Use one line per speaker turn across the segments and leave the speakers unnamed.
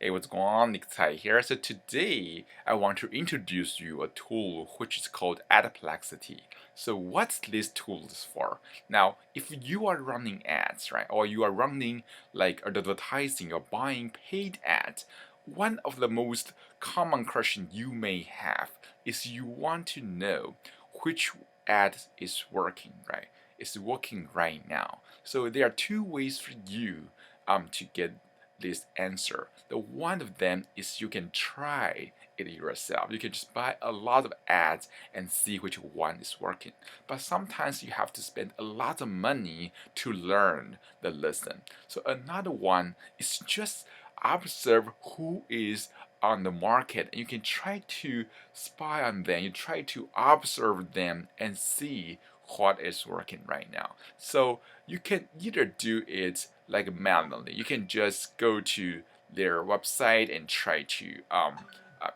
Hey, what's going on? Tsai here. So today I want to introduce you a tool which is called Adplexity. So what's this tool for? Now, if you are running ads, right, or you are running like advertising or buying paid ads, one of the most common question you may have is you want to know which ad is working, right? Is working right now. So there are two ways for you to get this answer. The one of them is you can try it yourself. You can just buy a lot of ads and see which one is working. But sometimes you have to spend a lot of money to learn the lesson. So another one is just observe who is on the market, and you can try to spy on them. You try to observe them and see what is working right now. So you can either do it like manually. You can just go to their website and try to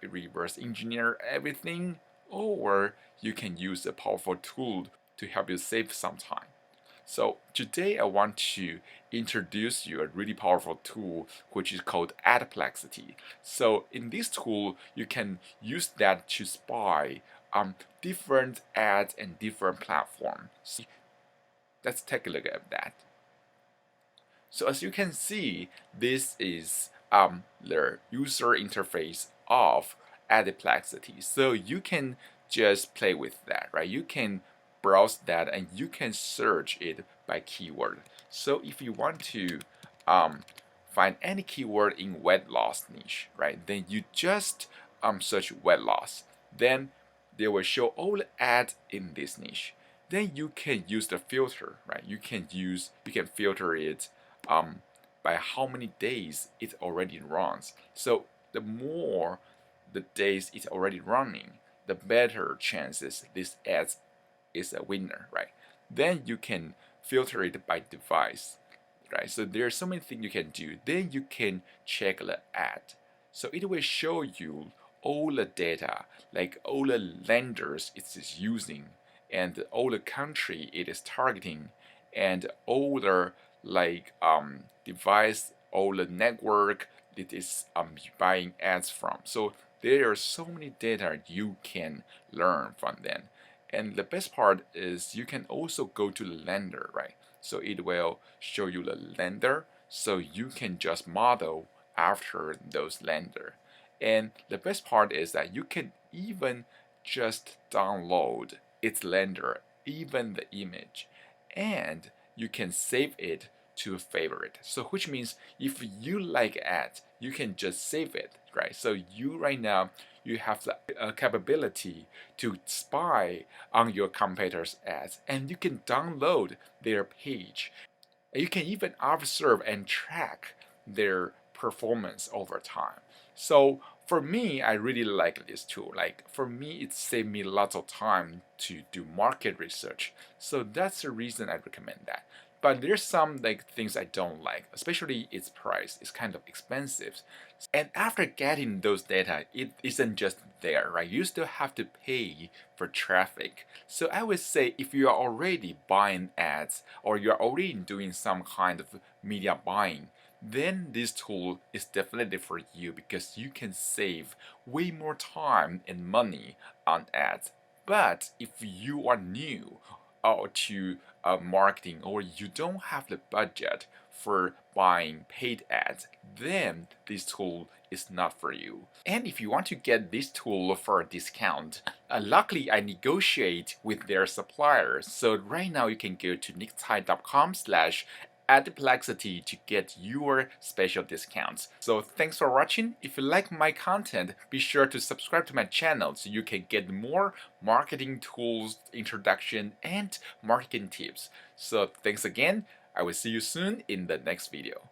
reverse engineer everything, or you can use a powerful tool to help you save some time. So today I want to introduce you a really powerful tool which is called Adplexity. So in this tool, you can use that to spy different ads and different platforms. Let's take a look at that. So as you can see, this is the user interface of Adplexity. So you can just play with that, right? You can browse that and you can search it by keyword. So if you want to find any keyword in weight loss niche, right? Then you just search weight loss. Then they will show all the ads in this niche. Then you can use the filter, right? You can filter it by how many days it already runs. So the more the days it's already running, the better chances this ad is a winner, right? Then you can filter it by device, right? So there are so many things you can do. Then you can check the ad. So it will show you all the data, like all the lenders it is using, and all the country it is targeting, and all the device, all the network it is buying ads from. So there are so many data you can learn from them. And the best part is you can also go to the lender, right? So it will show you the lender, so you can just model after those lender. And the best part is that you can even just download its lender, even the image, and you can save it to favorite. So which means if you like ads, you can just save it, right? So you right now you have the capability to spy on your competitors' ads, and you can download their page. You can even observe and track their performance over time. So for me, I really like this tool. Like for me, it saved me lots of time to do market research. So that's the reason I recommend that. But there's some things I don't like, especially its price. It's kind of expensive. And after getting those data, it isn't just there, right? You still have to pay for traffic. So I would say if you are already buying ads or you're already doing some kind of media buying, then this tool is definitely for you because you can save way more time and money on ads. But if you are new to marketing or you don't have the budget for buying paid ads, then this tool is not for you. And if you want to get this tool for a discount, luckily I negotiate with their suppliers. So right now you can go to nicktsai.com/Adplexity to get your special discounts. So thanks for watching. If you like my content, be sure to subscribe to my channel so you can get more marketing tools, introduction, and marketing tips. So thanks again. I will see you soon in the next video.